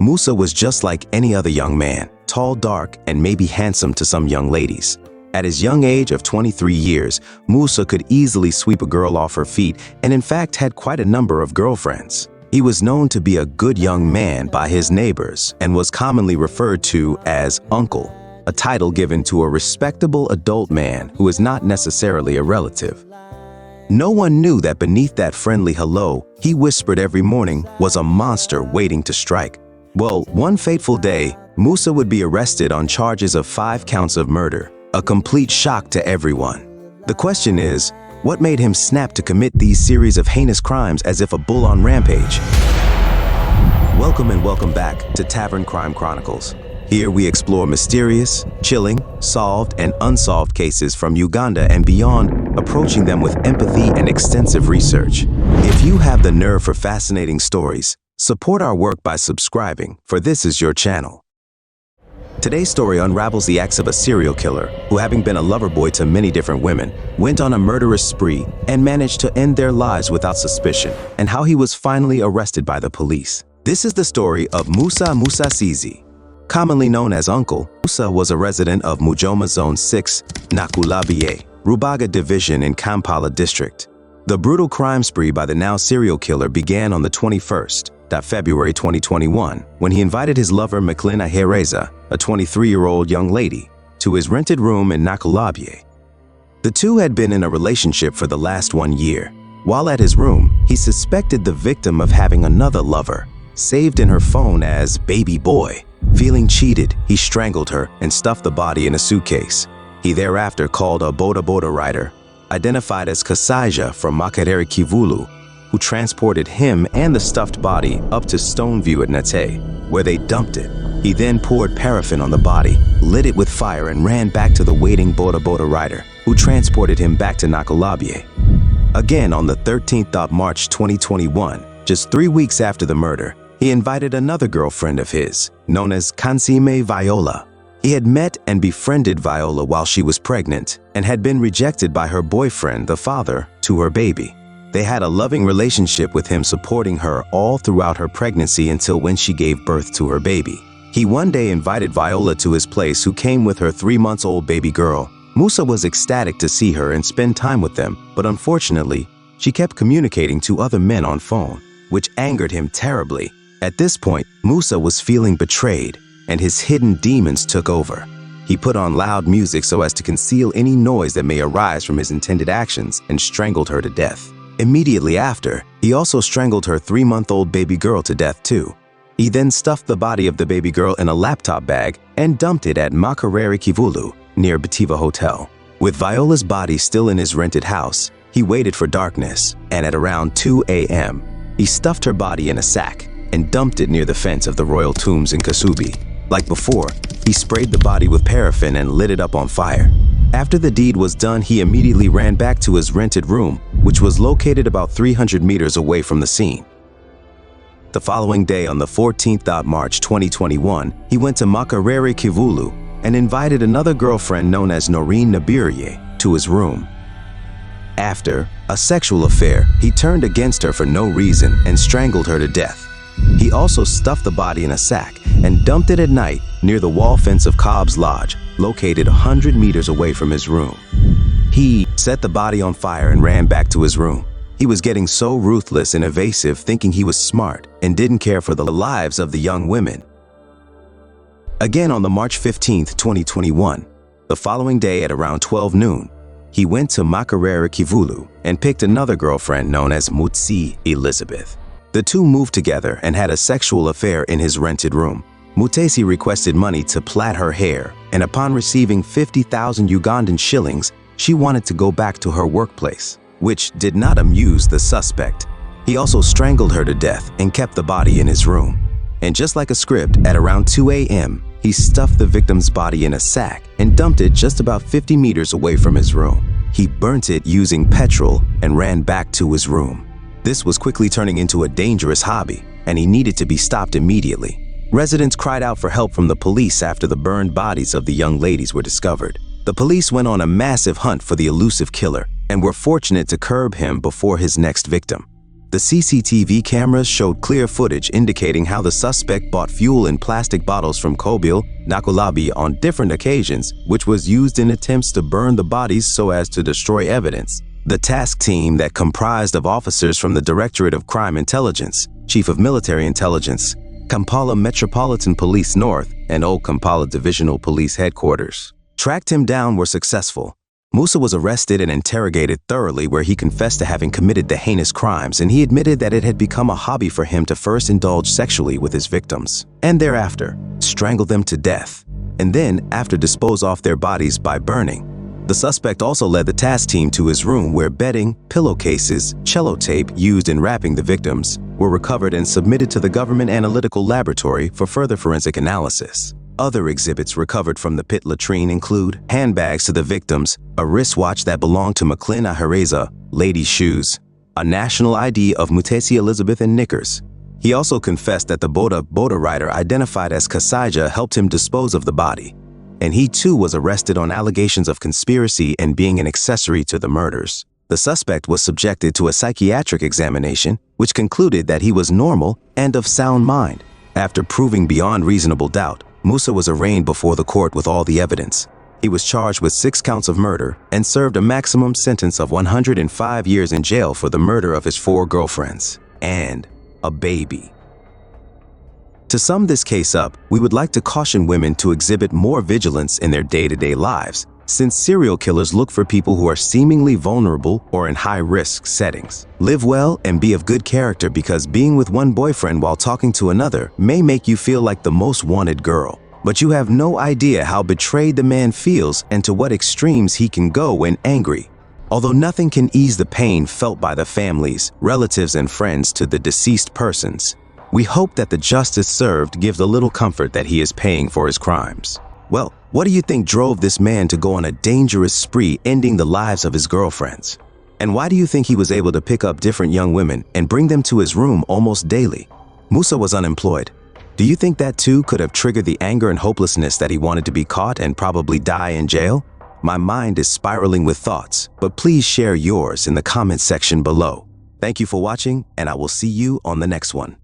Musa was just like any other young man, tall, dark, and maybe handsome to some young ladies. At his young age of 23 years, Musa could easily sweep a girl off her feet and in fact had quite a number of girlfriends. He was known to be a good young man by his neighbors and was commonly referred to as Uncle, a title given to a respectable adult man who is not necessarily a relative. No one knew that beneath that friendly hello he whispered every morning was a monster waiting to strike. Well, one fateful day, Musa would be arrested on charges of 5 counts of murder, a complete shock to everyone. The question is, what made him snap to commit these series of heinous crimes as if a bull on rampage? Welcome and welcome back to Tavern Crime Chronicles. Here we explore mysterious, chilling, solved and unsolved cases from Uganda and beyond, approaching them with empathy and extensive research. If you have the nerve for fascinating stories, support our work by subscribing, for this is your channel. Today's story unravels the acts of a serial killer who, having been a lover boy to many different women, went on a murderous spree and managed to end their lives without suspicion, and how he was finally arrested by the police. This is the story of Musa Musasizi. Commonly known as Uncle, Musa was a resident of Mujoma Zone 6, Nakulabiye, Rubaga Division in Kampala District. The brutal crime spree by the now serial killer began on the 21st, February 2021, when he invited his lover Mclina Hereza, a 23-year-old young lady, to his rented room in Nakulabiye. The two had been in a relationship for the last 1 year. While at his room, he suspected the victim of having another lover, saved in her phone as Baby Boy. Feeling cheated, he strangled her and stuffed the body in a suitcase. He thereafter called a boda rider, identified as Kasaija from Makerere Kivulu, who transported him and the stuffed body up to Stoneview at Nate, where they dumped it. He then poured paraffin on the body, lit it with fire, and ran back to the waiting boda rider, who transported him back to Nakulabiye. Again, on the 13th of March 2021, just 3 weeks after the murder, he invited another girlfriend of his, known as Kansime Viola. He had met and befriended Viola while she was pregnant and had been rejected by her boyfriend, the father, to her baby. They had a loving relationship with him supporting her all throughout her pregnancy until when she gave birth to her baby. He one day invited Viola to his place, who came with her 3-month-old baby girl. Musa was ecstatic to see her and spend time with them, but unfortunately, she kept communicating to other men on phone, which angered him terribly. At this point, Musa was feeling betrayed, and his hidden demons took over. He put on loud music so as to conceal any noise that may arise from his intended actions and strangled her to death. Immediately after, he also strangled her 3-month-old baby girl to death too. He then stuffed the body of the baby girl in a laptop bag and dumped it at Makerere Kivulu, near Bativa Hotel. With Viola's body still in his rented house, he waited for darkness, and at around 2 a.m., he stuffed her body in a sack and dumped it near the fence of the royal tombs in Kasubi. Like before, he sprayed the body with paraffin and lit it up on fire. After the deed was done, he immediately ran back to his rented room, which was located about 300 meters away from the scene. The following day, on the 14th of March 2021, he went to Makerere Kivulu and invited another girlfriend known as Noreen Nabirye to his room. After a sexual affair, he turned against her for no reason and strangled her to death. He also stuffed the body in a sack and dumped it at night near the wall fence of Cobb's Lodge, located 100 meters away from his room. He set the body on fire and ran back to his room. He was getting so ruthless and evasive, thinking he was smart and didn't care for the lives of the young women. Again, on the March 15th, 2021, the following day at around 12 noon, he went to Makerere Kivulu and picked another girlfriend known as Mutsi Elizabeth. The two moved together and had a sexual affair in his rented room. Mutesi requested money to plait her hair, and upon receiving 50,000 Ugandan shillings, she wanted to go back to her workplace, which did not amuse the suspect. He also strangled her to death and kept the body in his room. And just like a script, at around 2 a.m., he stuffed the victim's body in a sack and dumped it just about 50 meters away from his room. He burnt it using petrol and ran back to his room. This was quickly turning into a dangerous hobby, and he needed to be stopped immediately. Residents cried out for help from the police after the burned bodies of the young ladies were discovered. The police went on a massive hunt for the elusive killer and were fortunate to curb him before his next victim. The CCTV cameras showed clear footage indicating how the suspect bought fuel in plastic bottles from Kobil, Nakulabi on different occasions, which was used in attempts to burn the bodies so as to destroy evidence. The task team that comprised of officers from the Directorate of Crime Intelligence, Chief of Military Intelligence, Kampala Metropolitan Police North, and Old Kampala Divisional Police Headquarters tracked him down were successful. Musa was arrested and interrogated thoroughly, where he confessed to having committed the heinous crimes, and he admitted that it had become a hobby for him to first indulge sexually with his victims, and thereafter strangle them to death, and then after dispose off their bodies by burning. The suspect also led the task team to his room, where bedding, pillowcases, cello tape used in wrapping the victims were recovered and submitted to the Government Analytical Laboratory for further forensic analysis. Other exhibits recovered from the pit latrine include handbags to the victims, a wristwatch that belonged to McLean Ahereza, ladies' shoes, a national ID of Mutesi Elizabeth, and knickers. He also confessed that the Boda rider identified as Kasaija helped him dispose of the body, and he too was arrested on allegations of conspiracy and being an accessory to the murders. The suspect was subjected to a psychiatric examination, which concluded that he was normal and of sound mind. After proving beyond reasonable doubt, Musa was arraigned before the court with all the evidence. He was charged with 6 counts of murder and served a maximum sentence of 105 years in jail for the murder of his 4 girlfriends and a baby. To sum this case up, we would like to caution women to exhibit more vigilance in their day-to-day lives, since serial killers look for people who are seemingly vulnerable or in high-risk settings. Live well and be of good character, because being with one boyfriend while talking to another may make you feel like the most wanted girl. But you have no idea how betrayed the man feels and to what extremes he can go when angry. Although nothing can ease the pain felt by the families, relatives, and friends to the deceased persons, we hope that the justice served gives a little comfort that he is paying for his crimes. Well, what do you think drove this man to go on a dangerous spree, ending the lives of his girlfriends? And why do you think he was able to pick up different young women and bring them to his room almost daily? Musa was unemployed. Do you think that too could have triggered the anger and hopelessness that he wanted to be caught and probably die in jail? My mind is spiraling with thoughts, but please share yours in the comments section below. Thank you for watching, and I will see you on the next one.